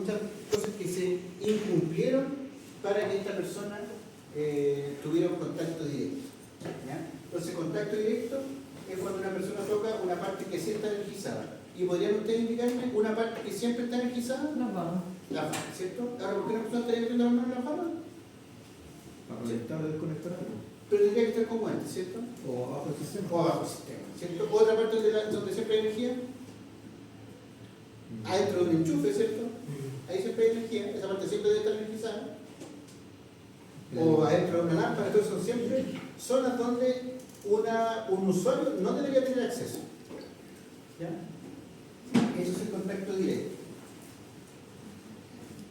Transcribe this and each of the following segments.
muchas cosas que se incumplieron para que esta persona tuviera un contacto directo. ¿Ya? Entonces, contacto directo es cuando una persona toca una parte que sí está energizada. ¿Y podrían ustedes indicarme una parte que siempre está energizada? Las barras. La barra, ¿cierto? Ahora, ¿por qué una persona estaría metiendo las manos en la barra? Para conectar o desconectar algo. Pero tendría que estar como antes, ¿cierto? O abajo el sistema. O abajo el sistema, ¿cierto? Otra parte donde siempre hay energía, adentro de un enchufe, ¿cierto? Ahí siempre hay energía, esa parte siempre debe estar energizada. O adentro de una lámpara, entonces son siempre zonas donde un usuario no debería tener acceso. ¿Ya? Eso es el contacto directo.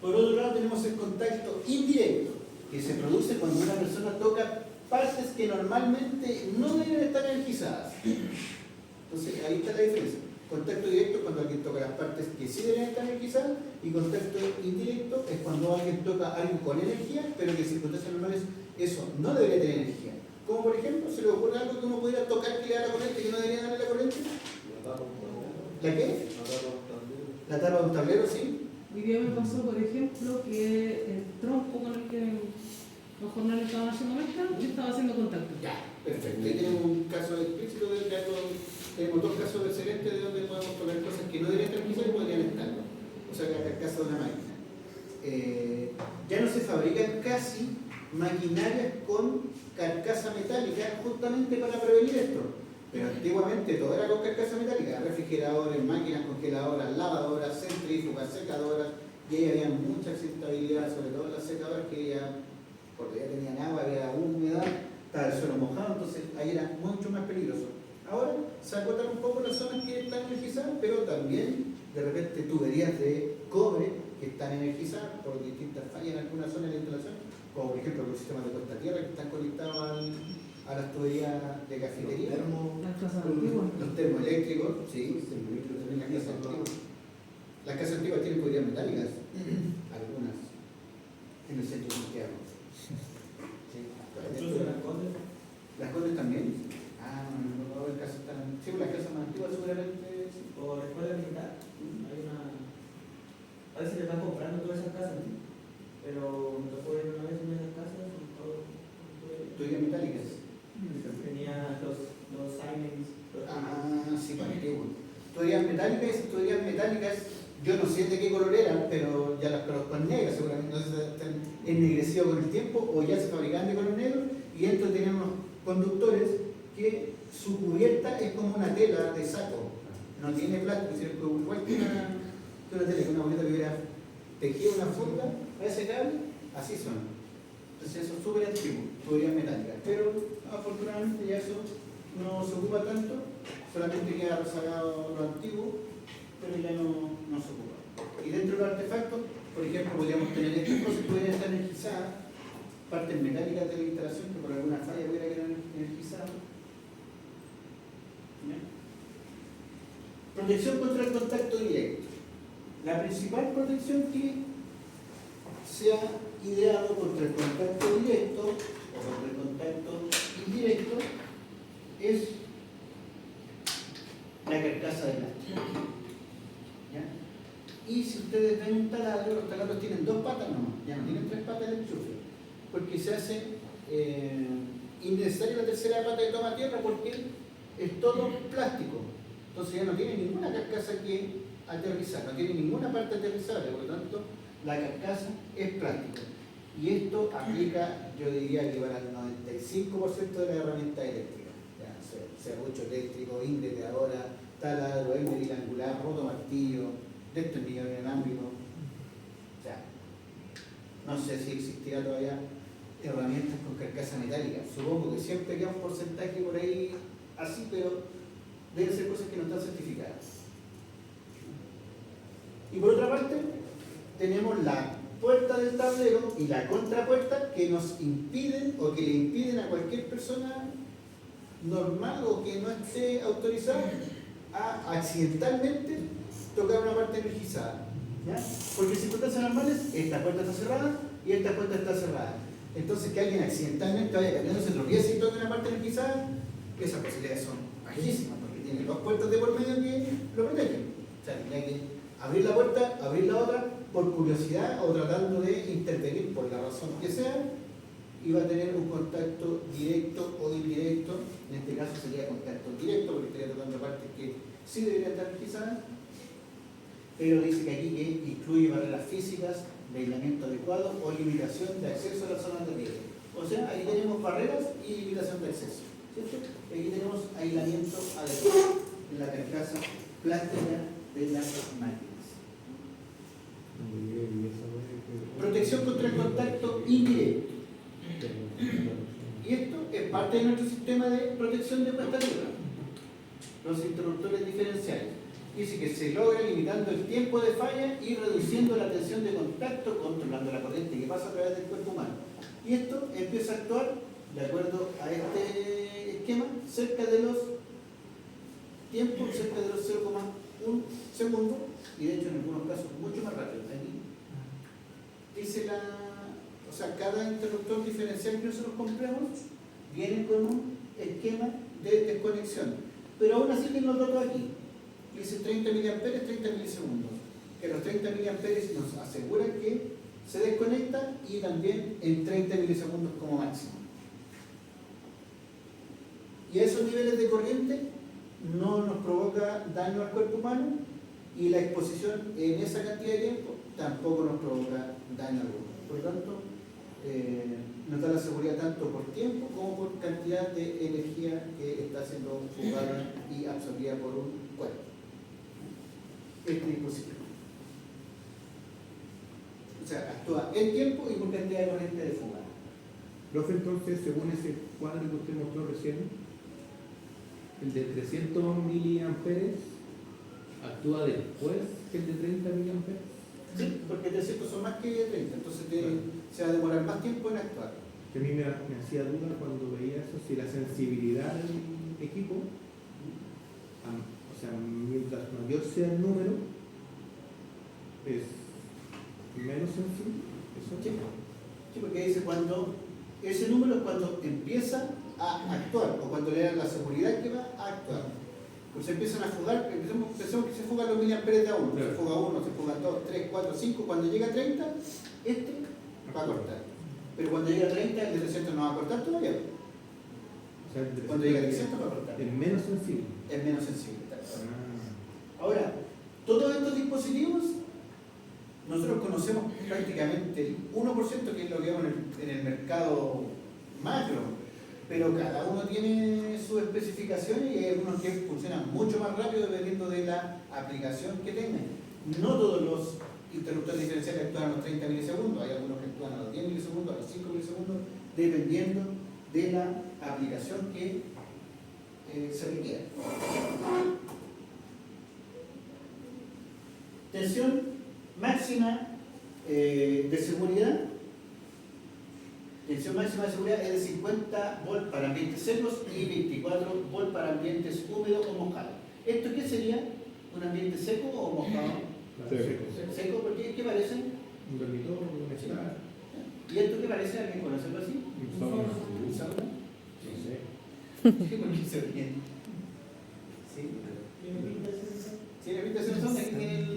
Por otro lado tenemos el contacto indirecto, que se produce cuando una persona toca partes que normalmente no deben estar energizadas. Entonces ahí está la diferencia. Contacto directo es cuando alguien toca las partes que sí deben estar energizadas, y contacto indirecto es cuando alguien toca algo con energía, pero que en circunstancias normales eso no debería tener energía. Como por ejemplo, ¿se le ocurre algo que uno pudiera tocar que le da la corriente que no debería darle la corriente? ¿La qué? La tapa de un tablero, sí. Hoy día me pasó, por ejemplo, que el tronco con el que los jornales estaban haciendo mezcla, yo estaba haciendo contacto. Ya, perfecto. Ahí tenemos un caso explícito de algo, tenemos dos casos excelentes de donde podemos tocar cosas que no deberían estar energizadas y podrían estar. O sea, la carcasa de una máquina. Ya no se fabrican casi maquinarias con carcasa metálica justamente para prevenir esto. Pero antiguamente todo era con carcasa metálica, refrigeradores, máquinas congeladoras, lavadoras, centrífugas, secadoras, y ahí había mucha accidentabilidad, sobre todo en las secadoras que ya, porque ya tenían agua, había humedad, estaba el suelo mojado, entonces ahí era mucho más peligroso. Ahora se acotan un poco las zonas que están energizadas, pero también de repente tuberías de cobre que están energizadas por distintas fallas en algunas zonas de la instalación, como por ejemplo los sistemas de puesta a tierra que están conectados a las tuberías de cafetería, Las casas antiguas. los termoeléctricos, sí, también las casas antiguas. Las casas antiguas tienen tuberías metálicas, algunas, en el centro de Santiago. Sí. ¿Las Condes también? Ah, no, no, el caso tan... Sí, las casas más antiguas seguramente... O la escuela militar, hay una... Parece que están comprando todas esas casas, ¿no? Pero me tocó ir una vez en esas casas y todo... Tuberías metálicas. Tenía los Siemens. Ah, sí, para antiguo. Tuberías metálicas, yo no sé de qué color eran, pero ya las conozco en negras, seguramente no sé si están ennegrecidos con el tiempo o ya se fabricaban de color negro, y dentro tenían unos conductores que su cubierta es como una tela de saco, no tiene plástico, sino que igual que una tela, que una boleta que hubiera tejido una funda para ese cable, así son. Entonces eso es súper antiguo, tuberías metálicas, pero afortunadamente ya eso no se ocupa tanto, solamente queda rezagado lo antiguo, pero ya no se ocupa. Y dentro de los artefactos, por ejemplo, podríamos tener estas cosas que podrían estar energizadas, partes metálicas de la instalación que por alguna falla pudiera quedar energizadas. Protección contra el contacto directo. La principal protección que se ha ideado contra el contacto directo o contra el contacto indirecto es la carcasa de plástico. ¿Ya? Y si ustedes ven un taladro, los taladros tienen dos patas nomás, ya no tienen tres patas de enchufe, porque se hace innecesaria la tercera pata de toma tierra porque es todo plástico. Entonces ya no tiene ninguna carcasa que aterrizar, no tiene ninguna parte aterrizable, por lo tanto la carcasa es plástico. Y esto aplica, yo diría que para el 95% de las herramientas eléctricas. Ya, serrucho eléctrico, indetadora, taladro, esmeril angular, roto martillo, destornillador inalámbrico. O sea, no sé si existirá todavía herramientas con carcasa metálica. Supongo que siempre queda un porcentaje por ahí así, pero deben ser cosas que no están certificadas. Y por otra parte, tenemos la puerta del tablero y la contrapuerta que nos impiden o que le impiden a cualquier persona normal o que no esté autorizada a accidentalmente tocar una parte energizada. ¿Ya? Porque en circunstancias normales esta puerta está cerrada y esta puerta está cerrada. Entonces que alguien accidentalmente vaya cambiando, se tropiece y toque una parte energizada, esas posibilidades son bajísimas porque tiene dos puertas de por medio que lo protegen. O sea, tendría que abrir la puerta, abrir la otra, por curiosidad o tratando de intervenir por la razón que sea, iba a tener un contacto directo o indirecto. En este caso sería contacto directo, porque estaría tratando partes que sí deberían estar energizadas, pero dice que aquí que incluye barreras físicas de aislamiento adecuado o limitación de acceso a las zonas de riesgo. O sea, aquí tenemos barreras y limitación de acceso, ¿cierto? Aquí tenemos aislamiento adecuado en la carcasa plástica de las máquinas. Protección contra el contacto indirecto. Y esto es parte de nuestro sistema de protección de puesta a tierra. Los interruptores diferenciales. Dice que se logra limitando el tiempo de falla y reduciendo la tensión de contacto, controlando la corriente que pasa a través del cuerpo humano. Y esto empieza a actuar, de acuerdo a este esquema, cerca de los tiempos, cerca de los 0,1 segundo, y de hecho en algunos casos mucho más rápido. Aquí dice o sea, cada interruptor diferencial que nosotros compramos viene con un esquema de desconexión. Pero aún así tiene los datos aquí. Dice 30 mA, 30 milisegundos. Que los 30 mA nos aseguran que se desconecta y también en 30 milisegundos como máximo. Y a esos niveles de corriente no nos provoca daño al cuerpo humano y la exposición en esa cantidad de tiempo tampoco nos provoca daño alguno. Por lo tanto, nos da la seguridad tanto por tiempo como por cantidad de energía que está siendo fugada y absorbida por un cuerpo. Este dispositivo. O sea, actúa en tiempo y por cantidad de corriente de fuga. Profe, entonces, según ese cuadro que usted mostró recién, el de 300 miliamperes actúa después que el de 30 miliamperes. Sí, porque 300 son más que 30, entonces se va a demorar más tiempo en actuar. Que a mí me hacía duda cuando veía eso, si la sensibilidad del equipo, o sea, mientras mayor sea el número, es menos sensible. ¿Eso? Sí, porque dice cuando ese número es cuando empieza a actuar o cuando le dan la seguridad que va a actuar. Pues se empiezan a fugar, pensemos que se fugan los miliamperes de a uno, se fuga 1, se fugan 2, 3, 4, 5, cuando llega a 30, este va a cortar. Pero cuando llega a 30, el de 300 no va a cortar todavía. O sea, Cuando llega a 300 va a cortar. es menos sensible. Es menos sensible. Ahora, todos estos dispositivos, nosotros conocemos prácticamente el 1%, que es lo que vemos en el mercado macro, pero cada uno tiene sus especificaciones y hay algunos que funcionan mucho más rápido dependiendo de la aplicación que tengan. No todos los interruptores diferenciales actúan a los 30 milisegundos, hay algunos que actúan a los 10 milisegundos, a los 5 milisegundos, dependiendo de la aplicación que se requiera. Tensión máxima de seguridad. Tensión máxima de seguridad es de 50 volt para ambientes secos y 24 volt para ambientes húmedos o mojados. ¿Esto qué sería? ¿Un ambiente seco o mojado? Seco, porque ¿qué parece? Un dormitorio, un estar. ¿Y esto qué parece? ¿Alguien conoce algo así? Un sauna. ¿Un sauna? No sé. ¿Qué por qué se ríen? ¿Sí? ¿Tiene pinta de ser un sauna? Aquí tiene el...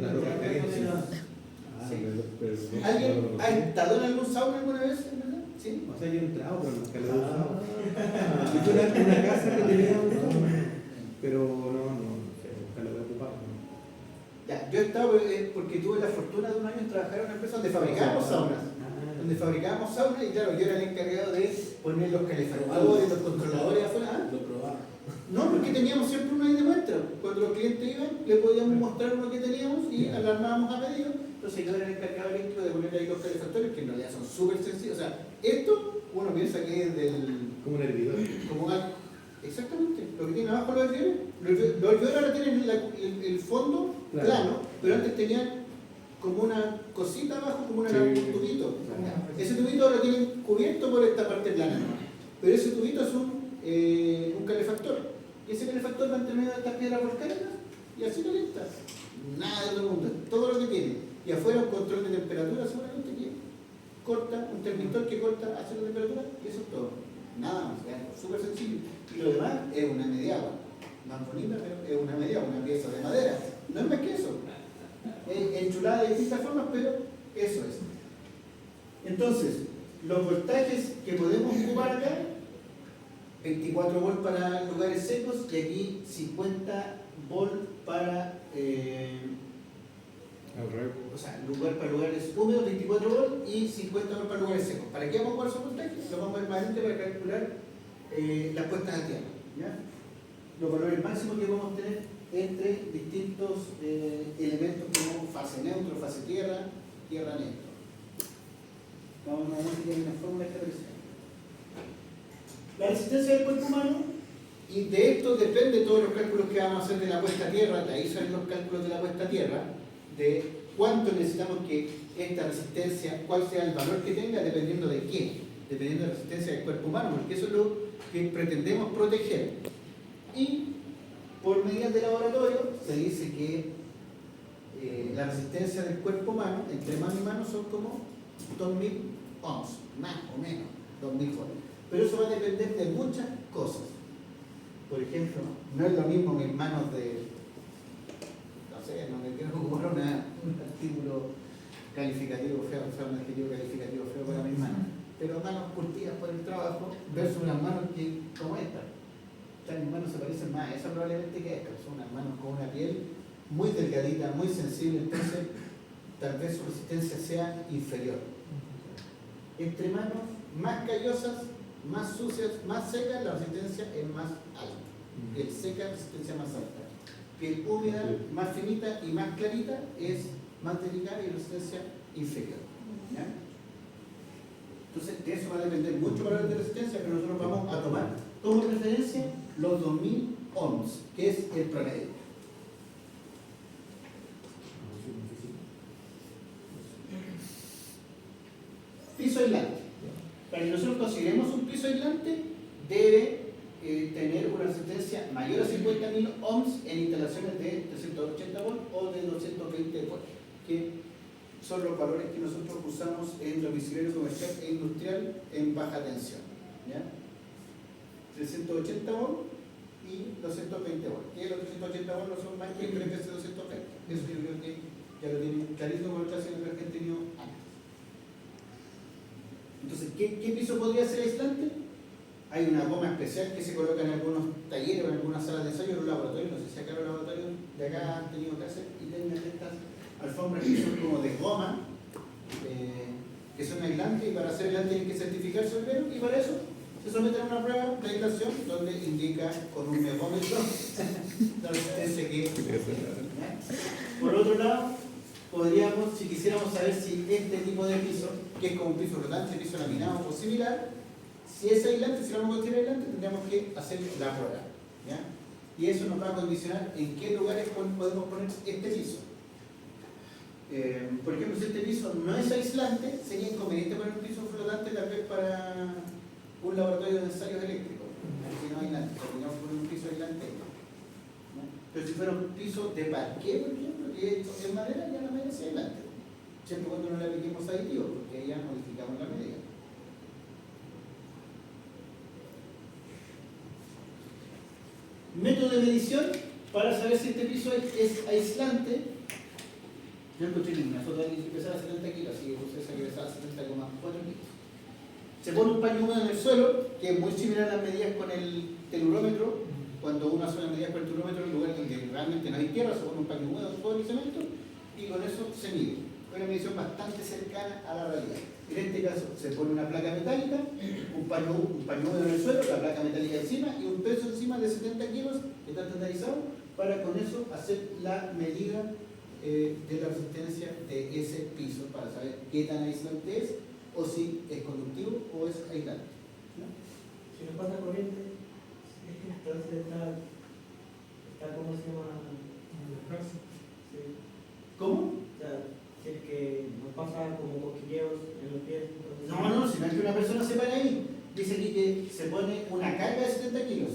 La ropa caliente. Sí. ¿Alguien ha estado en algún sauna alguna vez? ¿Sí? O sea, yo he entrado, pero nunca lo he usado. Yo tuve una casa que tenía un sauna, pero no sé, nunca lo he ocupado. Ya, yo he estado porque tuve la fortuna de un año en trabajar en una empresa donde fabricábamos saunas. Donde fabricábamos saunas y claro, yo era el encargado de poner los calefactores, los controladores afuera. ¿Ah? Lo probaba. No, porque teníamos siempre una de muestra. Cuando los clientes iban, le podíamos mostrar uno que teníamos y alarmábamos a pedido. Entonces yo era el encargado eléctrico de poner ahí los calefactores, que en realidad son súper sencillos. O sea, esto uno piensa que es del... Como un hervidor. Como exactamente, lo que tiene abajo los hervidores. Los hervidores ahora tienen el fondo Claro. plano, pero antes tenían como una cosita abajo, como un tubito. Ese tubito ahora tiene cubierto por esta parte plana. Pero ese tubito es un calefactor. Y ese calefactor va entre medio de estas piedras volcánicas y así calienta. Nada de otro mundo, todo lo que tiene. Y afuera un control de temperatura seguramente que corta, un termistor que corta hace la temperatura y eso es todo. Nada más, es súper sencillo. Y lo demás es una media agua. Más bonita, pero es una media, una pieza de madera. No es más que eso. enchulada de distintas formas, pero eso es. Entonces, los voltajes que podemos ocupar acá, 24 volts para lugares secos y aquí 50 volts para, para lugares húmedos, 24 volts y 50 volts para lugares secos. ¿Para qué vamos a ocupar esos voltajes? Lo vamos a ver más adelante para calcular las puestas a tierra, ¿ya? Los valores máximos que vamos a tener entre distintos elementos como fase neutro, fase tierra, tierra neutro. Vamos a ver si hay una fórmula que aparece. La resistencia del cuerpo humano, y de esto depende todos los cálculos que vamos a hacer de la puesta a tierra, de ahí salen los cálculos de la puesta a tierra, de cuánto necesitamos que esta resistencia, cuál sea el valor que tenga, dependiendo de qué, dependiendo de la resistencia del cuerpo humano, porque eso es lo que pretendemos proteger. Y por medidas de laboratorio se dice que la resistencia del cuerpo humano, entre mano y mano, son como 2000 ohms, más o menos, 2000 volts. Pero eso va a depender de muchas cosas. Por ejemplo, no es lo mismo mis manos de, no sé, no me quiero ocupar un artículo calificativo feo, un adjetivo calificativo feo para mis manos, pero manos curtidas por el trabajo versus unas manos que, como esta. Mis manos se parecen más a esa probablemente que a esta. Son unas manos con una piel muy delgadita, muy sensible, entonces tal vez su resistencia sea inferior. Entre manos más callosas, más sucias, más secas, la resistencia es más alta. Piel seca, resistencia más alta. Piel húmeda, más finita y más clarita es más delicada y resistencia inferior. ¿Ya? Entonces, de eso va a depender mucho valores de resistencia, pero nosotros vamos a tomar como referencia los 2000 ohms, que es el promedio. Piso aislante. Para que nosotros consideremos un piso aislante, debe tener una resistencia mayor a 50.000 ohms en instalaciones de 380 volts o de 220 volts, que son los valores que nosotros usamos en domiciliario comercial e industrial en baja tensión. ¿Ya? 380 volts y 220 volts. Que los 380 volts no son más que 3 veces 220. Eso yo creo que ya lo tienen clarísimo por otras situaciones que han tenido antes. Entonces, ¿qué piso podría ser aislante? Hay una goma especial que se coloca en algunos talleres o en algunas salas de ensayo, en los laboratorios. No sé si acá los laboratorios de acá han tenido que hacer y tienen estas alfombras que son como de goma, que son aislantes, y para ser aislante tienen que certificarse primero, y para eso se someten a una prueba de aislación donde indica con un megómetro la resistencia que es. Por otro lado, podríamos, si quisiéramos saber si este tipo de piso, que es como un piso flotante, piso laminado o similar, si es aislante, si lo vamos a considerar aislante, tendríamos que hacer la prueba. ¿Ya? Y eso nos va a condicionar en qué lugares podemos poner este piso. Por ejemplo, si este piso no es aislante, sería inconveniente poner un piso flotante tal vez para un laboratorio de ensayos eléctricos. Si no aislante, podríamos poner un piso aislante. ¿Ya? Pero si fuera un piso de parqué, por ejemplo, que es madera, ya la madera es aislante. Siempre cuando no le apliquemos aditivos, porque ahí ya modificamos la medida. Método de medición para saber si este piso es aislante. Yo encontré una foto de alguien que pesaba 70 kilos, así que puse esa que pesaba 70,4 kilos. Se pone un paño húmedo en el suelo, que es muy similar a las medidas con el telurómetro. Cuando uno hace las medidas con el telurómetro en lugar donde realmente no hay tierra, se pone un paño húmedo todo el cemento y con eso se mide. Una medición bastante cercana a la realidad. En este caso se pone una placa metálica, un paño húmedo en el suelo, la placa metálica encima y un peso encima de 70 kilos que está estandarizado para con eso hacer la medida de la resistencia de ese piso para saber qué tan aislante es o si es conductivo o es aislante. ¿No? Si nos pasa corriente, es que entonces está ¿cómo se llama? Sí. ¿Cómo? O sea, si es que nos pasa como cosquilleos en los pies. Entonces... No, si no es que una persona se para ahí. Dice aquí que se pone una carga de 70 kilos.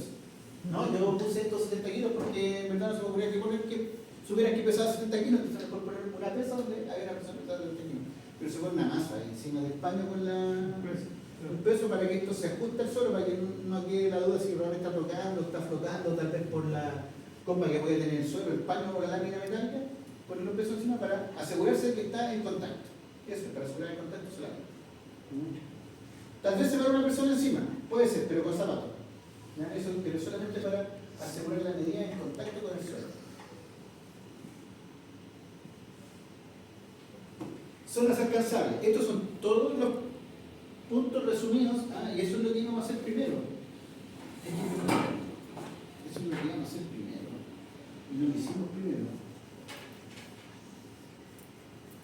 No, yo puse estos 70 kilos porque en verdad no se me ocurría que poner que supiera que pesaba 70 kilos, entonces mejor poner una pesa donde había una persona que pesaba 70 kilos. Pero se pone una masa encima del paño con un peso para que esto se ajuste al suelo, para que no quede la duda si realmente está flotando, tal vez por la comba que puede tener el suelo, el paño o la lámina metálica, poner los pesos encima para asegurarse de que está en contacto. Eso, para asegurar el contacto solamente. Tal vez se va una persona encima, puede ser, pero con zapatos. ¿Ya? Eso, pero solamente para asegurar la medida en contacto con el suelo. Zonas alcanzables. Estos son todos los puntos resumidos, y eso es lo que íbamos a hacer primero. Eso es lo que íbamos a hacer primero. Y lo hicimos primero.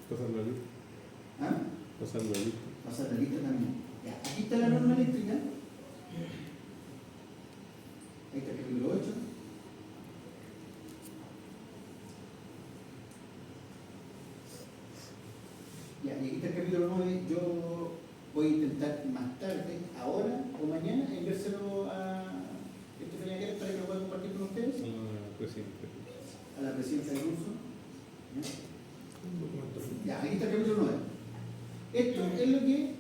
Pasando la lista. ¿Ah? Pasando la lista. Pasar la lista también. Ya, aquí está la norma eléctrica. Ahí está el capítulo 8. Ya, y aquí está el capítulo 9. Yo voy a intentar más tarde, ahora o mañana, enviárselo a Estefanía Quérez para que lo pueda compartir con ustedes. A la presidenta del curso. Ya, aquí está el capítulo 9. Esto es lo que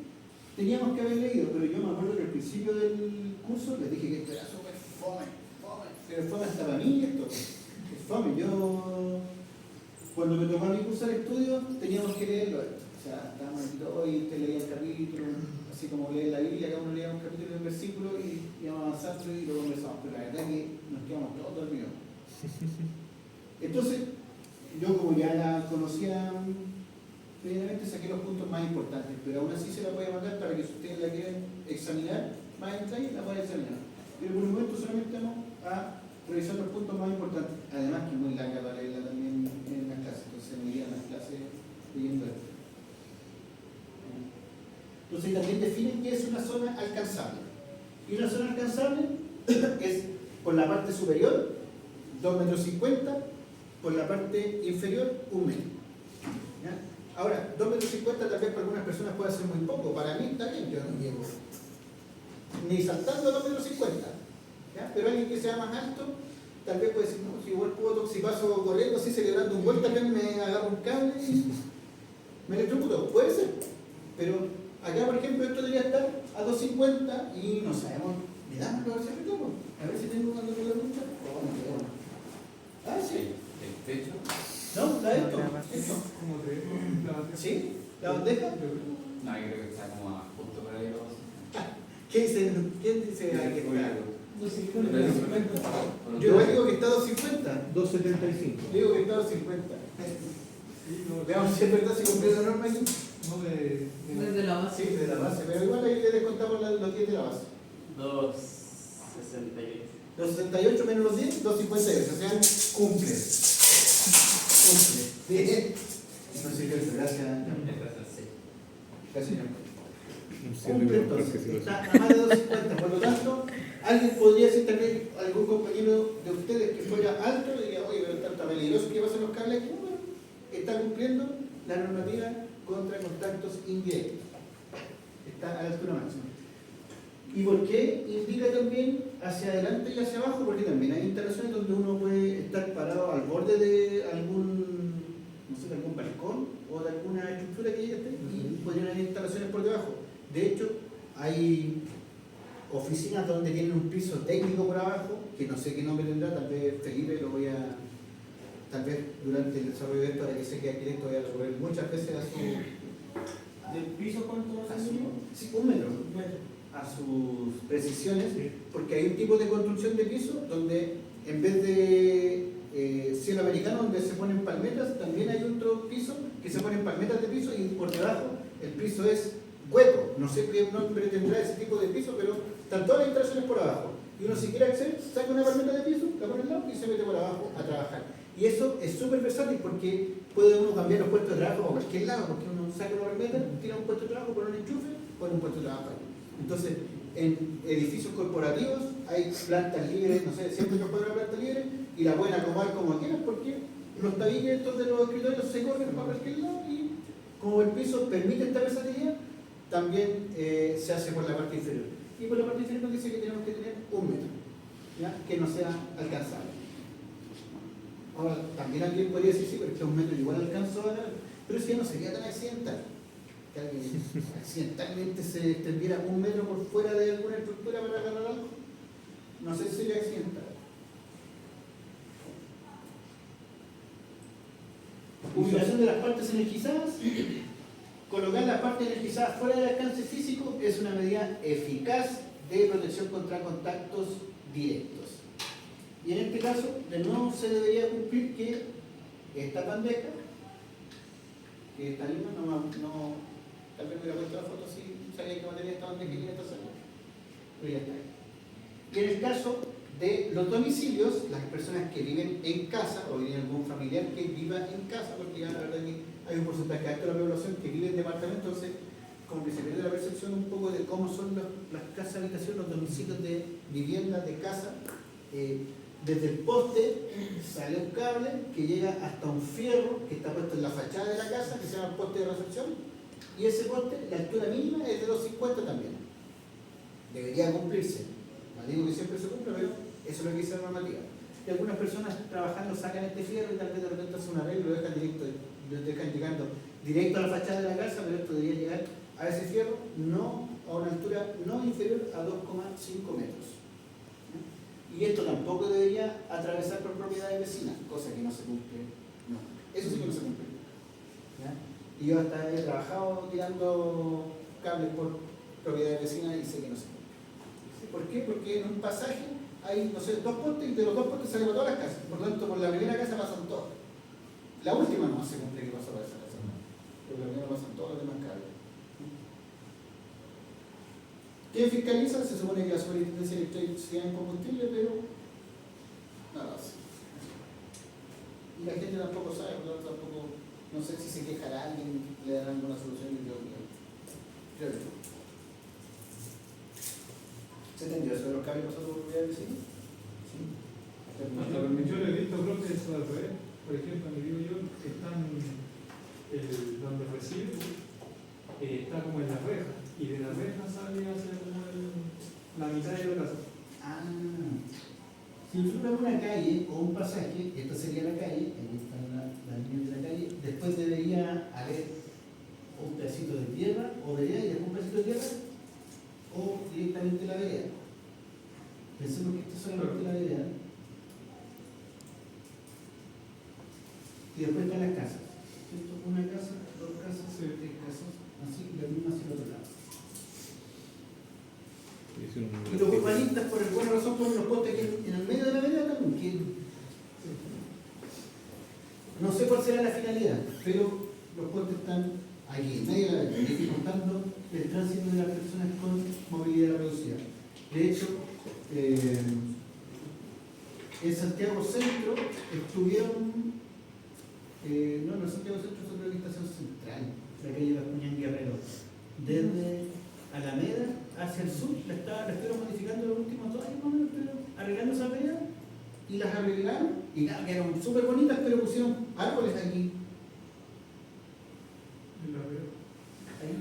teníamos que haber leído, pero yo me acuerdo que al principio del curso les dije que esto era súper fome, pero fome hasta para mí esto. Es fome. Yo, cuando me tocó a mí cursar estudios, teníamos que leerlo esto. O sea, estábamos aquí todos y usted leía el capítulo, así como lee la Biblia, cada uno leía un capítulo y un versículo y íbamos avanzando y lo conversamos. Pero la verdad es que nos quedamos todos dormidos. Entonces, yo como ya la conocía previamente, saqué los puntos más importantes, pero aún así se la voy a mandar para que si ustedes la quieren examinar más en detalle, la pueden examinar. Pero por el momento solamente vamos a revisar los puntos más importantes. Además que es muy larga para leerla también en las clases, entonces me iría a las clases leyendo esto. Entonces también definen qué es una zona alcanzable. Y una zona alcanzable es por la parte superior 2,50 metros, por la parte inferior 1 metro. ¿Ya? Ahora, 2,50 metros tal vez para algunas personas puede ser muy poco, para mí está bien, yo no llego ni saltando 2,50 metros. ¿Ya? Pero alguien que sea más alto, tal vez puede decir, no, si igual puedo, si paso corriendo así celebrando un vuelta, también me agarro un cable y me electrocuto, puede ser. Pero acá, por ejemplo, esto debería estar a 2,50 y no sabemos, me damos a ver si retomo. A ver si tengo cuando puedo luchar. Ah, sí. ¿El techo? No, la de esto. ¿Sí? ¿La bandeja? No, yo creo que está como a punto por ahí. ¿Qué dice? ¿Quién dice que está? 250. Yo igual digo que está a 2,50. 2,75. Digo que está a 2,50. Veamos si es verdad si cumple la norma aquí. Desde la base. Sí, de la base, pero igual ahí le descontamos los 10 de la base. 2,68. 2,68 menos los 10, 2,58. O sea, cumple. Cumple. Bien. Entonces, gracias. Gracias, señor. Cumple entonces. Está a más de 2,50. Por lo tanto, alguien podría decir también, algún compañero de ustedes que fuera alto y diría, oye, pero está peligroso que pasen los cables aquí. Bueno, está cumpliendo la normativa contra contactos indirectos. Está a la altura máxima. ¿Y por qué indica también hacia adelante y hacia abajo? Porque también hay instalaciones donde uno puede estar parado al borde de algún, no sé, de algún balcón o de alguna estructura que llegue hasta ahí, y podrían haber instalaciones por debajo. De hecho, hay oficinas donde tienen un piso técnico por abajo, que no sé qué nombre tendrá, tal vez Felipe lo voy a, tal vez durante el desarrollo de esto, para que se quede directo, voy a recorrer muchas veces a su... ¿Del piso cuánto a es su el sí, 1 metro. A sus precisiones, porque hay un tipo de construcción de piso donde en vez de cielo americano donde se ponen palmetas, también hay otro piso que se ponen palmetas de piso y por debajo el piso es hueco. No sé qué nombre tendrá ese tipo de piso, pero están todas las instalaciones por abajo. Y uno si quiere acceder, saca una palmeta de piso, la pone al lado y se mete por abajo a trabajar. Y eso es súper versátil porque puede uno cambiar los puestos de trabajo a cualquier lado, porque uno saca una palmeta, tira un puesto de trabajo, pone un enchufe, pone un puesto de trabajo ahí. Entonces, en edificios corporativos hay plantas libres, no sé, siempre que puede haber planta libre y la pueden acomodar como quieran porque los tabiques estos de los escritorios se corren para cualquier lado y como el piso permite esta versatilidad, también se hace por la parte inferior. Y por la parte inferior nos dice que tenemos que tener 1 metro, ¿ya? Que no sea alcanzable. Ahora, también alguien podría decir, sí, pero es que 1 metro igual alcanzó a ganar, pero eso ya no sería tan accidental. Que alguien accidentalmente se extendiera 1 metro por fuera de alguna estructura para agarrar algo, no sé si sería accidental. Ubicación de las partes energizadas. Colocar las partes energizadas fuera del alcance físico es una medida eficaz de protección contra contactos directos. Y en este caso, de nuevo, se debería cumplir que esta bandeja, que está misma, tal vez me hubiera puesto la foto si sabía que materia esta bandeja y esta salida. Pero ya está. Y en el caso de los domicilios, las personas que viven en casa o tienen algún familiar que viva en casa, porque ya la verdad que hay un porcentaje alto de la población que vive en departamentos, entonces como que se pierde la percepción un poco de cómo son las casas habitación, los domicilios de vivienda, de casa. Desde el poste sale un cable que llega hasta un fierro que está puesto en la fachada de la casa, que se llama el poste de recepción, y ese poste, la altura mínima es de 2,50 también. Debería cumplirse. No digo que siempre se cumpla, pero eso es lo que dice la normativa. Y algunas personas trabajando sacan este fierro y tal vez de repente hacen un arreglo y lo dejan llegando directo a la fachada de la casa, pero esto debería llegar a ese fierro no a una altura no inferior a 2,5 metros. Y esto tampoco debería atravesar por propiedades vecinas, cosa que no se cumple. No, eso sí que no se cumple. ¿Ya? Y yo hasta he trabajado tirando cables por propiedades vecinas y sé que no se cumple. ¿Por qué? Porque en un pasaje hay, no sé, 2 postes y de los 2 postes salen para todas las casas. Por lo tanto, por la primera casa pasan todos. La última no se cumple que pasó para esa casa. Pero la primera pasan todos los demás cables. ¿Quién fiscaliza? Se supone que la Superintendencia de Electricidad en Combustible, pero nada más. Y la gente tampoco sabe, por lo tanto tampoco, no sé si se quejará alguien, le darán alguna solución y creo que no. ¿Se entendió eso de los cables pasados por propiedad vecina? Sí. Yo lo he visto, creo que eso al revés. Por ejemplo, donde vivo yo, están donde recibe, está como en la reja, y de la reja sale hacia como la mitad de la casa. Ah, si nosotros una calle o un pasaje, esta sería la calle, ahí está la línea de la calle, después debería haber un pedacito de tierra, o vereda y después un pedacito de tierra, o directamente la vereda. Pensemos que esto es solamente la vereda. Y después están las casas. ¿Cierto? Una casa, 2 casas, 3 casas, así, y la misma hacia el otro lado. Y los urbanistas, por alguna razón, ponen los postes aquí en el medio de la vereda también. Que no sé cuál será la finalidad, pero los postes están aquí, en medio de la vereda, dificultando el tránsito de las personas con movilidad reducida. De hecho, en Santiago Centro estuvieron, no en Santiago Centro, fue una estación central, la calle Las Cuñas Guerrero, desde Alameda hacia el sur, la estuvieron modificando los últimos 2 años, más o menos, arreglando esa vereda, y las arreglaron, y claro, quedaron súper bonitas, pero pusieron árboles aquí. Ahí.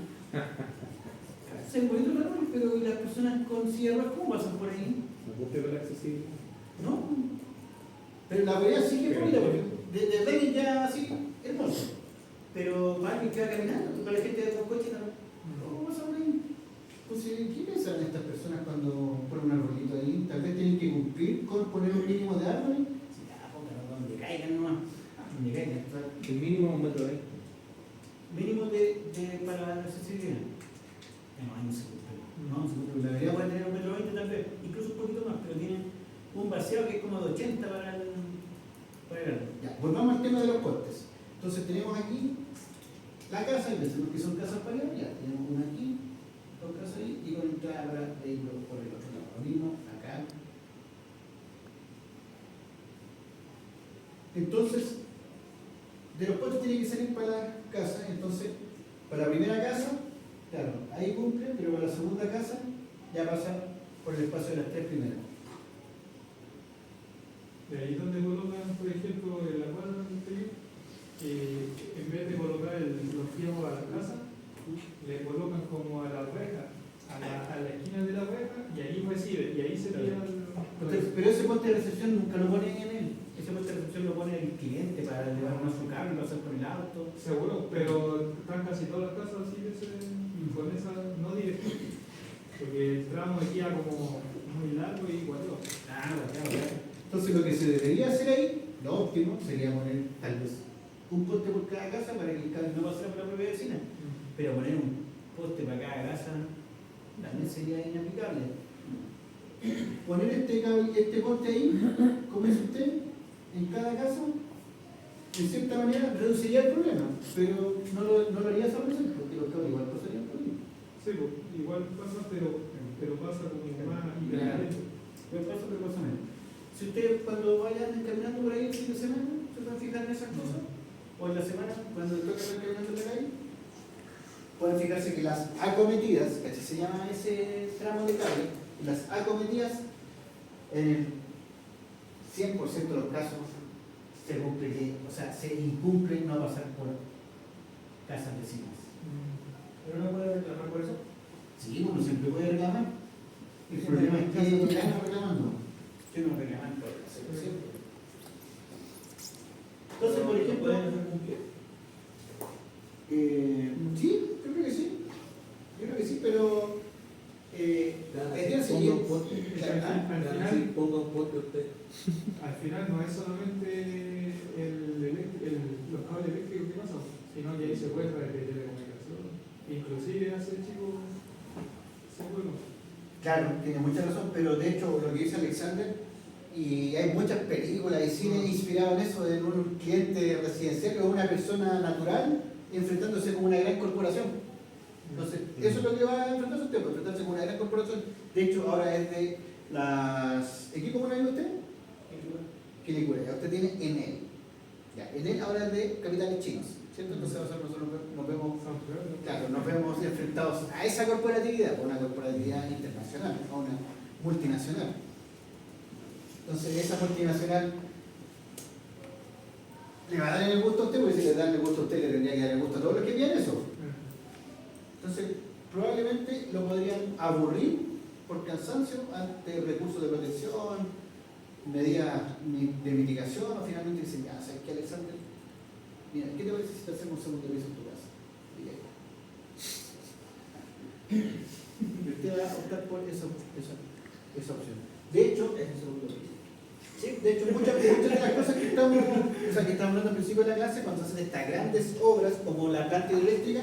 Se ven bonitos los árboles, pero ¿y las personas con silla de ruedas cómo pasan por ahí? ¿No gusta con la accesibilidad? No. Pero la vereda sí que es bonita, porque de Venus ya así, hermoso. Pero para alguien que va caminando, para la gente de los coches, ¿cómo pasa por ahí? Pues, ¿qué piensan estas personas cuando ponen un arbolito ahí? Tal vez tienen que cumplir con poner un mínimo de árboles. Sí, ya, pónganlo donde caigan nomás. Donde caigan. El mínimo 1,20 m. Mínimo para la accesibilidad. No se cumple. No se cumple. La vereda puede tener 1,20 m tal vez, incluso un poquito más, pero tiene un vaciado que es como de 80 para el árbol. Ya, volvamos al tema de los postes. Entonces tenemos aquí la casa, y pensemos que son casas parejas, ya tenemos una aquí, 2 casas ahí, y con entrada para vehículos por el otro lado. Lo mismo acá. Entonces, de los postes tiene que salir para la casa, entonces, para la primera casa, claro, ahí cumple, pero para la segunda casa ya pasa por el espacio de las 3 primeras. De ahí donde colocan, por ejemplo, en la cuadra anterior, en vez de colocar los fierros a la casa, le colocan como a la reja, a la esquina de la reja, y ahí recibe, y ahí se tira Pero ese poste de recepción nunca lo ponen en él. Ese poste de recepción lo pone el cliente para llevar más su cable, pasar por el auto. seguro, pero están casi todas las casas así con esa, no directo, porque el tramo queda como muy largo y cuadrado. Claro. Entonces lo que se debería hacer ahí, lo óptimo, sería poner tal vez un poste por cada casa para que el cable no pasara por la propia vecina. Pero poner un poste para cada casa también sería inaplicable. Poner este poste ahí, como dice usted, en cada casa, en cierta manera reduciría el problema, pero no lo haría desaparecer, porque los cables igual pasarían por ahí. Sí, pues, igual pasa, pero pasa como más internamente. Pero pasa menos. Si ustedes cuando vayan caminando por ahí el fin de semana, se van a fijar en esas cosas, o en la semana, cuando les toca estar caminando en la calle, pueden fijarse que las acometidas, que así se llama ese tramo de cable, las acometidas en el 100% de los casos se incumple no pasar por casas vecinas. ¿Pero no puede reclamar por eso? Sí, uno siempre puede reclamar. El problema es que no reclamando. Yo no reclaman por hacerlo siempre. Entonces, por ejemplo, ¿pueden hacer cumplir? sí, yo creo que sí. Yo creo que sí, pero es bien seguido. Al final no es solamente los cables eléctricos que pasan, sino que ahí se puede de telecomunicación. Inclusive hace chico se puede. Claro, tiene mucha razón, pero de hecho lo que dice Alexander, y hay muchas películas y cine inspirados en eso, de un cliente residencial o una persona natural enfrentándose con una gran corporación. Entonces, eso es lo que va a enfrentarse usted, pues, enfrentarse con una gran corporación. De hecho, ahora es de las... ¿En qué comuna vive usted? Quilicura, ya usted tiene Enel. Ya, Enel ahora es de capitales chinos, ¿cierto? Entonces nosotros nos vemos, claro, nos vemos enfrentados a esa corporatividad, a una corporatividad internacional, a una multinacional. Entonces, esa multinacional le va a dar el gusto a usted, porque si le da el gusto a usted, le tendría que dar el gusto a todos los que piden eso. Entonces, probablemente lo podrían aburrir por cansancio ante recursos de protección, medidas de mitigación, o finalmente dicen, ya, ¿sabes qué, Alexander? Mira, ¿qué te parece si te hacemos un segundo piso en tu casa? Y usted va a optar por esa opción. De hecho, Es el segundo piso. sí, de hecho, muchas de las cosas que estamos hablando al principio de la clase, cuando se hacen estas grandes obras como la planta hidroeléctrica,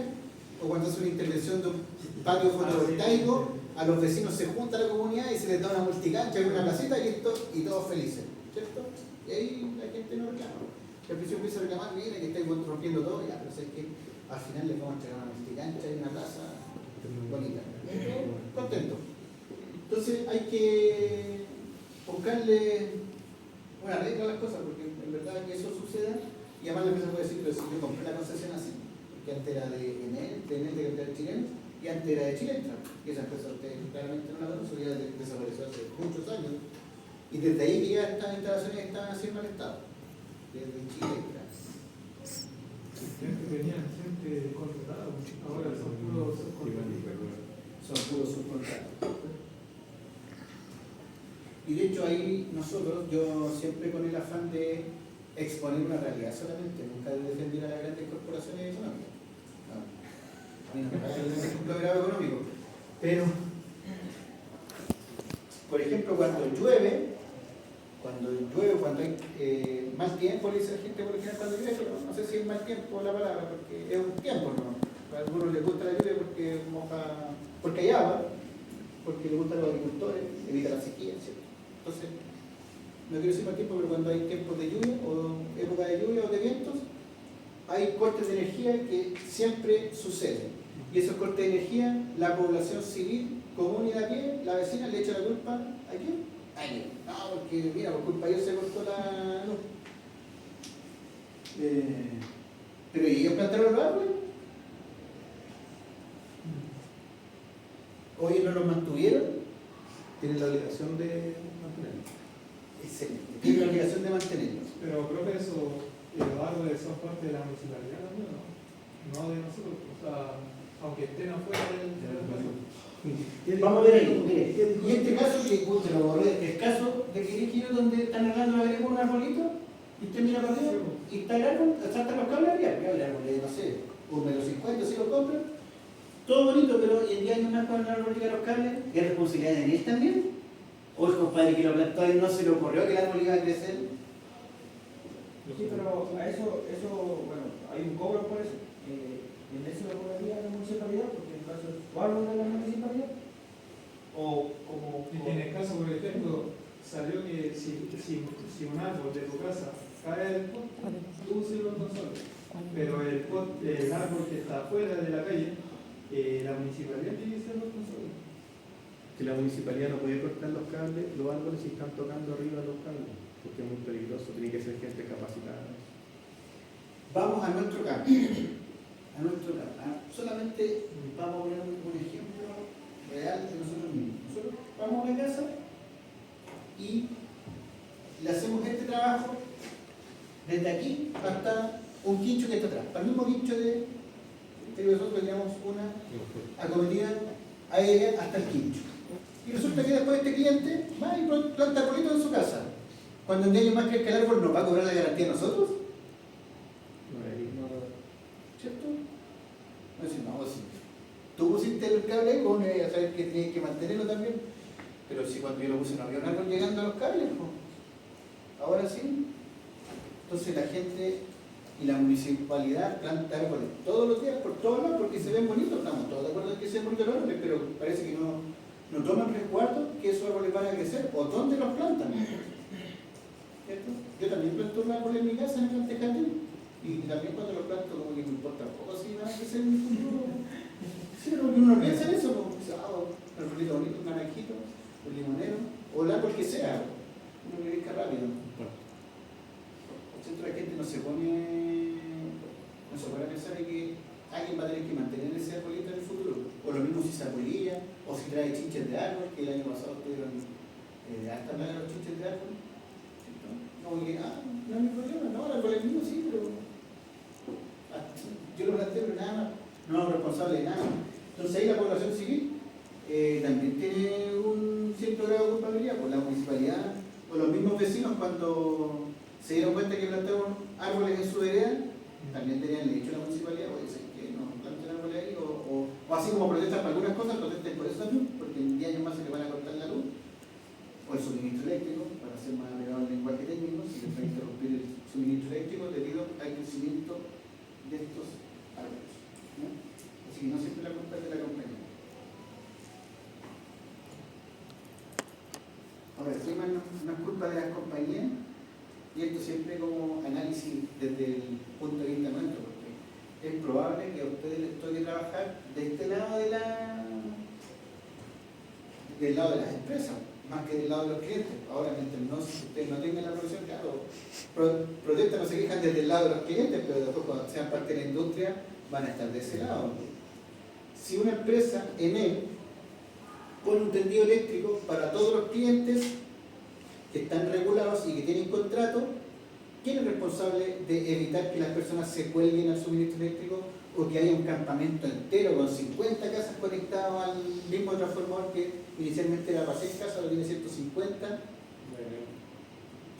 o cuando hace una intervención de un patio fotovoltaico, a los vecinos se junta la comunidad y se les da una multicancha y una placita y todos felices, ¿cierto? Y ahí la gente no reclama. Y al principio empieza a reclamar, mira que estáis rompiendo todo, ya, pero sé que al final les vamos a entregar una multicancha y una plaza bonita. Contento. Entonces hay que buscarle una regla a las cosas, porque en verdad que eso suceda, y además la empresa puede decir, pero si yo compré la concesión así, que antes era de Enel, de capital chileno, y antes era de Chilentra, y esa empresa usted claramente no la conoce, ya desapareció hace muchos años, y desde ahí que ya estas instalaciones estaban así en mal estado, desde Chilentra. Tenían gente contratada, ahora son puros subcontratistas. Son puros subcontratos. Y de hecho ahí nosotros, yo siempre con el afán de exponer una realidad solamente, nunca de defender a las grandes corporaciones económicas. No. A mí no me parece el conglomerado económico. Pero, por ejemplo, cuando llueve, cuando hay mal tiempo, le dice la gente por ejemplo cuando llueve, pero no sé si es mal tiempo la palabra, porque es un tiempo, ¿no? A algunos les gusta la lluvia porque hay agua, porque les gusta a los agricultores, evita la sequía, ¿cierto? Entonces, no quiero decir mal tiempo, pero cuando hay tiempos de lluvia, o época de lluvia o de vientos, hay cortes de energía que siempre suceden. Y esos cortes de energía, la población civil, común y de a pie, la vecina le echa la culpa ¿a quién? A quién. No, porque mira, por culpa de ellos se cortó la luz. Pero ¿y ellos plantaron los árboles? ¿O ellos no los mantuvieron? Tienen la obligación de mantenerlo. Excelente. Tienen la obligación de mantenerlos. Pero creo que eso, los árboles son parte de la municipalidad también, ¿no? No de nosotros, o sea, aunque estén afuera del espacio. Vamos a ver ahí, mire. Y este caso que usted lo borré, el caso de Quiriquiro donde están arreglando la vereda con un arbolito, y usted mira para arriba, y está el árbol, saltan los cables arriba, el árbol de, no sé, un metro 50, si lo compran, todo bonito, pero hoy en día no más con el árbol de los cables, ¿es responsabilidad de él también? ¿O el compadre que lo plantó y no se le ocurrió que el árbol iba a crecer? Sí, pero a eso, bueno, hay un cobro por eso. ¿En eso lo cobraría la municipalidad? Porque en caso es algo de la municipalidad. O como. Y en el caso, por ejemplo, salió que si un árbol de tu casa cae del poste, tú sí lo consolas. Pero el árbol que está afuera de la calle, la municipalidad tiene que ser responsable. Que la municipalidad no puede cortar los cables, los árboles si están tocando arriba los cables, porque es muy peligroso, tiene que ser gente capacitada. Vamos a nuestro campo. A nuestro campo. Solamente vamos a poner un ejemplo real de nosotros mismos. Nosotros vamos a la casa y le hacemos este trabajo desde aquí hasta un quincho que está atrás. Para el mismo quincho de que nosotros teníamos una acometida aérea hasta el quincho. Y resulta que después este cliente va y planta arbolitos en su casa. Cuando en 10 años más crezca el árbol, ¿nos va a cobrar la garantía a nosotros? ¿Cierto? No decir, no, si tú pusiste el cable ahí, vos ya sabes que tienes que mantenerlo también. Pero si cuando yo lo puse no había un árbol llegando a los cables, ¿no? Ahora sí. Entonces la gente y la municipalidad planta árboles todos los días, por todos lados, porque se ven bonitos. Estamos todos de acuerdo en que se ven bonitos los árboles, pero parece que no toman resguardo que esos árboles van a crecer o dónde los plantan. ¿Cierto? Yo también planto un árbol en mi casa, en el antejardín. Y también cuando lo planto, como que me importa poco si van a crecer en un futuro. Sí, porque uno piensa en eso, como dice, un arbolito bonito, un naranjito, un limonero, o el árbol que sea, uno le dedica rápido. La gente no se pone a pensar en que alguien va a tener que mantener ese arbolito en el futuro. O lo mismo si se arbolilla, o si trae chinches de árbol, que el año pasado tuvieron hasta plaga los chinches de árbol. Como que, no hay problema, no, el árbol es mío, sí, pero yo lo planté, pero nada más, no es responsable de nada. Entonces ahí la población civil también tiene un cierto grado de culpabilidad, por la municipalidad, o los mismos vecinos cuando se dieron cuenta que plantaron árboles en su vereda, también tenían dicho a la municipalidad, o dicen que no planten árboles ahí, o así como protestan para algunas cosas, protesten por eso también, porque en 10 años más se les van a cortar la luz, o el suministro eléctrico, para hacer más agregado el lenguaje técnico, si les va a interrumpir el suministro eléctrico debido al crecimiento de estos árboles, ¿no? Así que no siempre la culpa es de la compañía. Ahora, el tema no es culpa de las compañías, y esto siempre como análisis desde el punto de vista nuestro, porque es probable que a ustedes les toque trabajar de este lado del lado de las empresas, más que del lado de los clientes. Ahora, mientras ustedes no tengan la profesión, claro, protestas no se quejan desde el lado de los clientes, pero después cuando sean parte de la industria van a estar de ese lado. Si una empresa, Enel, pone un tendido eléctrico para todos los clientes que están regulados y que tienen contrato, ¿quién es responsable de evitar que las personas se cuelguen al suministro eléctrico o que haya un campamento entero con 50 casas conectadas al mismo transformador que inicialmente era para 6 casas, ahora tiene 150?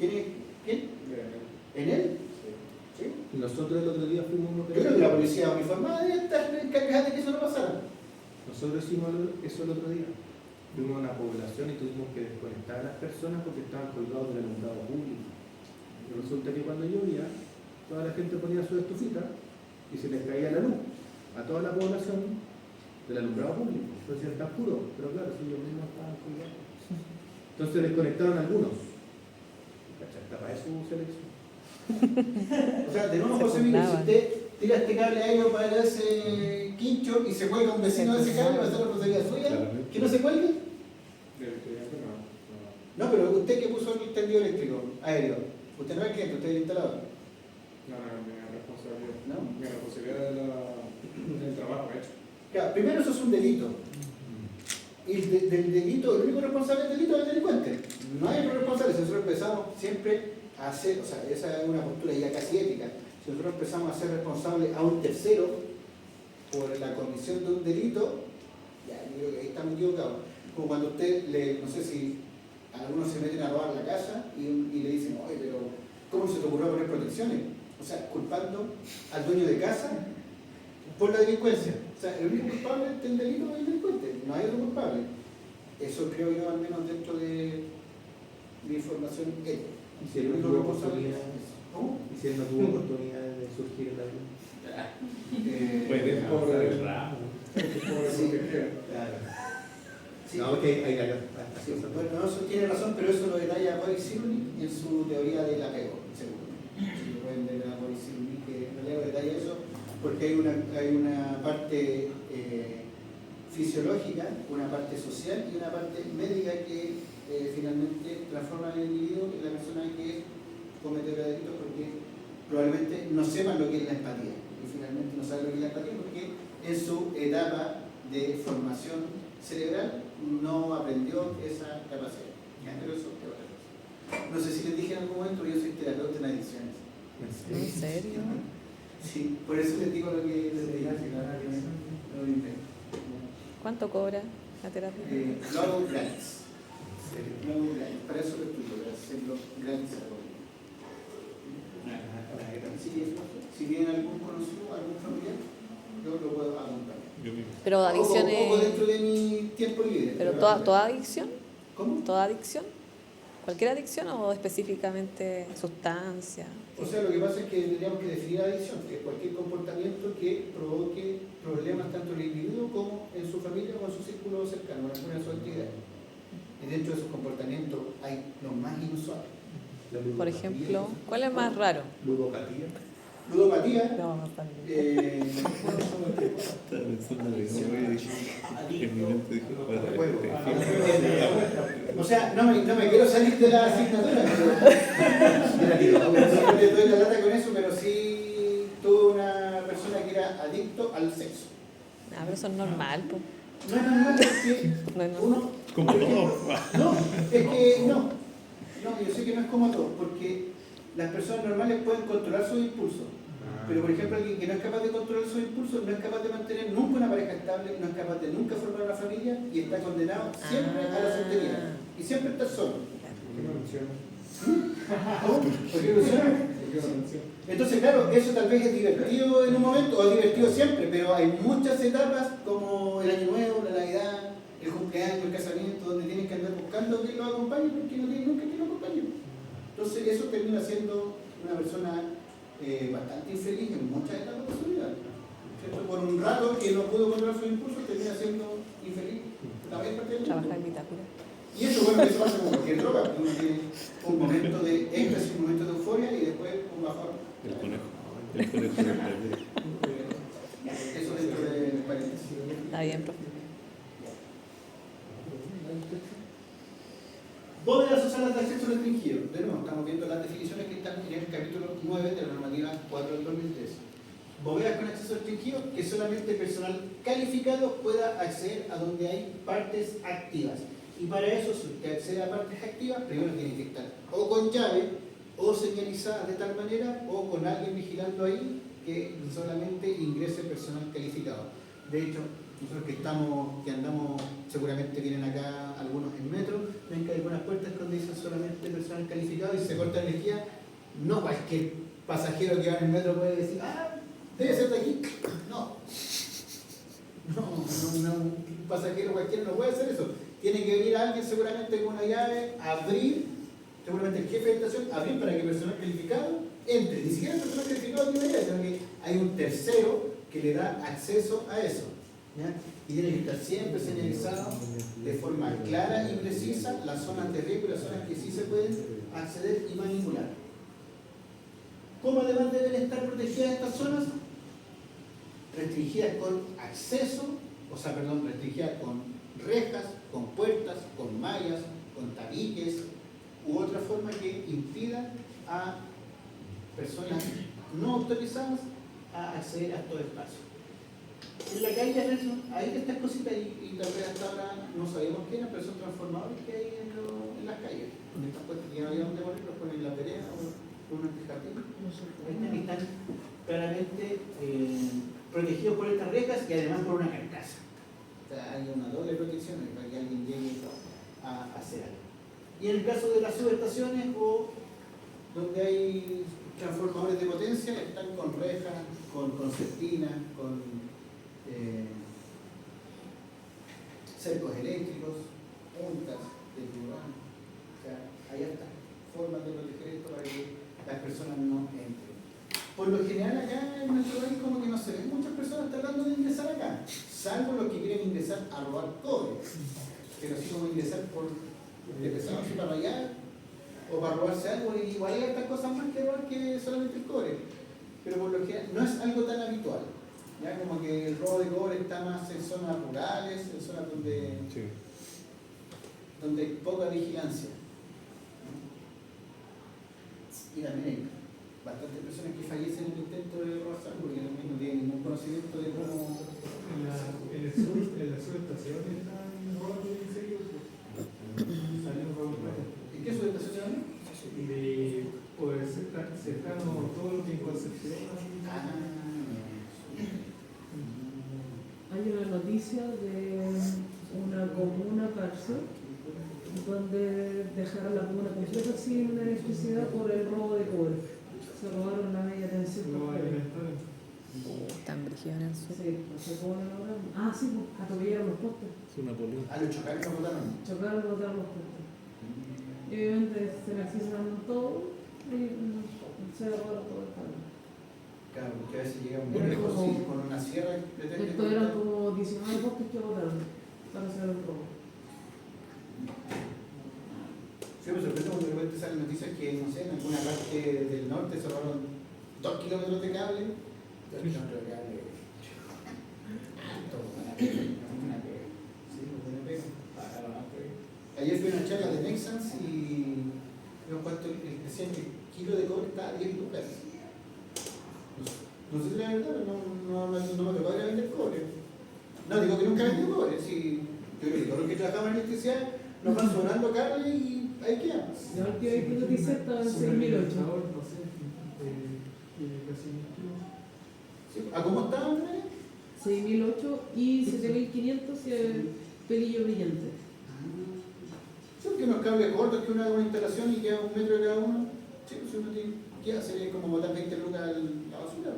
¿Quién? ¿Enel? ¿Sí? Nosotros el otro día fuimos uno. Yo creo que la policía uniformada debe estar encargada de que eso no pasara. Nosotros hicimos eso el otro día. Fuimos a una población y tuvimos que desconectar a las personas porque estaban colgados del alumbrado público. Y resulta que cuando llovía, toda la gente ponía su estufita y se les caía la luz a toda la población del alumbrado público. Entonces está puro, pero claro, si ellos mismos estaban colgados. Entonces desconectaron a algunos. ¿Está para eso selección? O sea, de nuevo, José Miguel, si usted tira este cable aéreo para ese quincho y se cuelga un vecino de ese cable, ¿va a ser responsabilidad suya? ¿Que no se cuelgue? No, pero usted que puso el tendido eléctrico aéreo, usted no es el cliente, usted es el instalador. No, mi responsabilidad. ¿No? Mi responsabilidad del trabajo hecho. Claro, primero eso es un delito. Y del delito, el único responsable del delito es el delincuente. No hay otro responsable. Si nosotros empezamos siempre a hacer, o sea, esa es una postura ya casi ética. Si nosotros empezamos a ser responsables a un tercero por la comisión de un delito, ya yo creo que ahí estamos equivocados. Como cuando usted, no sé si algunos se meten a robar la casa y le dicen, oye, pero ¿cómo se te ocurrió poner protecciones? O sea, culpando al dueño de casa por la delincuencia. O sea, el único culpable del delito es el delincuente, no hay otro culpable. Eso creo yo, al menos dentro de mi formación ética. Y si el único responsable es ¿Cómo? Y si él no tuvo oportunidad de surgir en la vida. Eh, Por el ramo. Sí, Claro. sí. No, porque hay Sí, bueno, no, eso tiene razón, pero eso lo detalla Boris Cyrulnik en su teoría del apego, seguro. Si lo pueden ver a Boris Cyrulnik, que en realidad detalla eso, porque hay una parte fisiológica, una parte social y una parte médica que finalmente transforma al individuo en la persona que comete delitos, porque probablemente no sepan lo que es la empatía, y finalmente no saben lo que es la empatía porque en su etapa de formación cerebral no aprendió esa capacidad. ¿Ya? Pero eso es otra cosa. No sé si les dije en algún momento, yo soy terapeuta en adicciones. ¿En serio? Sí, por eso les digo lo que les digo, no lo invento. ¿Cuánto cobra la terapia? Lo hago gratis. Lo hago gratis. Para eso lo estudio, para hacerlo gratis a la comunidad. Si viene algún conocido, algún familiar, yo lo puedo acompañar. Pero O adicciones. dentro de mi tiempo libre. ¿Pero toda adicción? ¿Cómo? ¿Toda adicción? ¿Cualquier adicción o específicamente sustancia? O sea, lo que pasa es que tendríamos que definir adicción, que es cualquier comportamiento que provoque problemas tanto en el individuo como en su familia o en su círculo cercano, en alguna de sus actividades. Y dentro de esos comportamientos hay los más inusuales. Por ejemplo, ¿cuál es más raro? Ludopatía. Ludopatía. No, no está bien. O sea, no me quiero salir de la asignatura, pero no le doy la lata con eso, pero sí tuve una persona que era adicto al sexo. Ah, pero eso es normal, po. No es normal porque No es normal. uno... Como todo. No, es que no. No, yo sé que no es como todo, porque las personas normales pueden controlar sus impulsos. Pero, por ejemplo, alguien que no es capaz de controlar sus impulsos, no es capaz de mantener nunca una pareja estable, no es capaz de nunca formar una familia y está condenado siempre a la soltería. Y siempre está solo. ¿Cómo? ¿Por qué ilusiona? Entonces, claro, eso tal vez es divertido en un momento, o es divertido siempre, pero hay muchas etapas como el Año Nuevo, la Navidad, el cumpleaños, el casamiento, donde tienen que andar buscando que lo acompañe porque no tienen nunca que lo acompañe. Entonces, eso termina siendo una persona bastante infeliz en muchas etapas de su vida. ¿Cierto? Por un rato que no pudo controlar sus impulsos, termina siendo infeliz la mayor parte del tiempo. Trabajar en bitácora. Y eso, bueno, eso pasa con cualquier droga, porque uno tiene un momento de éxtasis, un momento de euforia y después un bajón. El conejo. El conejo del perder. Eso dentro del paréntesis. Está bien, profe. Bóvedas o salas de acceso restringido. De nuevo, estamos viendo las definiciones que están en el capítulo 9 de la normativa 4 del 2013. Bóvedas con acceso restringido, que solamente personal calificado pueda acceder a donde hay partes activas. Y para eso, si usted accede a partes activas, primero tiene que estar o con llave, o señalizadas de tal manera, o con alguien vigilando ahí, que solamente ingrese personal calificado. De hecho, nosotros que andamos, seguramente vienen acá algunos en metro, ven que hay algunas puertas donde dicen solamente personal calificado y se corta la energía. No cualquier pasajero que va en el metro puede decir, debe ser de aquí. No, un pasajero cualquiera no puede hacer eso. Tiene que venir alguien seguramente con una llave, abrir, seguramente el jefe de estación, abrir para que el personal calificado entre. Ni siquiera el personal calificado tiene idea, sino que hay un tercero que le da acceso a eso. ¿Ya? Y tiene que estar siempre señalizado de forma clara y precisa las zonas de riesgo y las zonas que sí se pueden acceder y manipular. ¿Cómo además deben estar protegidas estas zonas? Restringidas con acceso, restringidas con rejas, con puertas, con mallas, con tabiques u otra forma que impida a personas no autorizadas a acceder a estos espacios. En la calle hay estas cositas y tal vez hasta ahora no sabíamos qué eran, pero son transformadores que hay en las calles. Con estas puertas que no había dónde ponerlos, ponen en la vereda o en un jardín. Están claramente protegidos por estas rejas y además por una carcasa. O sea, hay una doble protección para que alguien llegue a hacer algo. Y en el caso de las subestaciones o donde hay transformadores de potencia, están con rejas, con concertinas, con cercos eléctricos, puntas de tiburón. O sea, hay estas formas de proteger esto para que las personas no entren. Por lo general acá en nuestro país como que no se ven muchas personas tratando de ingresar acá, salvo los que quieren ingresar a robar cobre, pero así como ingresar por empezar así para allá o para robarse algo, igual hay estas cosas más que robar que solamente el cobre, pero por lo general no es algo tan habitual, ya como que el robo de cobre está más en zonas rurales, en zonas donde hay poca vigilancia. Y también hay bastantes personas que fallecen en el intento de robarse algo porque también no tienen ningún conocimiento de cómo. En la subestación están robando en serio. Salió un robo. ¿En qué subestación? Pues cercano todo lo que en Concepción. Hay una noticia de una comuna cárcel donde dejaron la comuna completa sin electricidad por el robo de cobre. Se robaron la media tensión. Lo alimentaron. Tan brígido en el sur. Sí, no sé cómo lo lograron. Ah, sí, pues, atropellaron los postes. Es una política. Los chocaron y no votaron. Chocaron y botaron los postes. Y obviamente se electrizaron todo y se robaron todo el cable. Claro, porque a veces llega un Era viejo como- con una sierra y pretende Esto eran cortar. como 19 postes que botaron para hacer el robo. Sí, me sorprende cuando de repente salen noticias que, no sé, en alguna parte del norte se robaron 2 kilómetros de cable. 2 kilómetros de cable. Alto, buena pega. Buena pega. Sí, buena pega. Ayer fui a una charla de Nexans y veo cuánto decían que el kilo de cobre está a 10 lucas. No sé si es la verdad, pero no me tocó ir a vender cobre. No digo que nunca vendí cobre, sí. Yo creo que todos los que trabajamos en electricidad nos van sonando cable y ahí quedamos. La última vez que noticia estaba en 6.008. No sé, casi 1.000 kilos. Sí. ¿A cómo estaban? 6.008 y 7.500 y el pelillo brillante. Son que unos cables cortos que uno haga una instalación y queda 1 metro de cada uno. Sí, pues uno tiene que hacer como botar 20 lucas a la basura.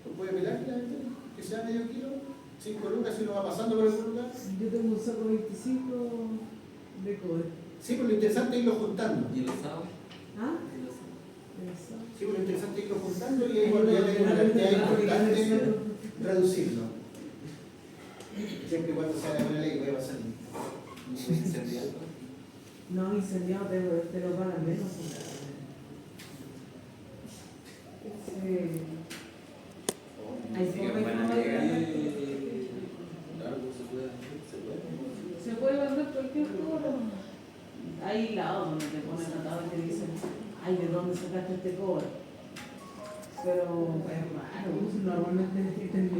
Lo puede pelar y la vender, que sea medio kilo, 5 lucas si uno va pasando por el lugar. Yo tengo un saco 25 de cobre. Sí, pero lo interesante es irlo juntando. ¿Y los sábados? ¿Ah? ¿Y los sábados? Eso. Sí, pero lo interesante es irlo juntando y ahí cuando ya tengo una cantidad importante, reducirlo. Siempre y cuando sea de buena ley voy a pasar. ¿Muy incendiado? No, incendiado te lo pagan menos. Sí. Hay Sí, forma y buena forma de pega. ganar. Claro, se puede. Se puede vender cualquier cosa. Hay lados donde te ponen atado y te dicen, ay, ¿de dónde sacaste este cobre? Pero es raro, normalmente necesitan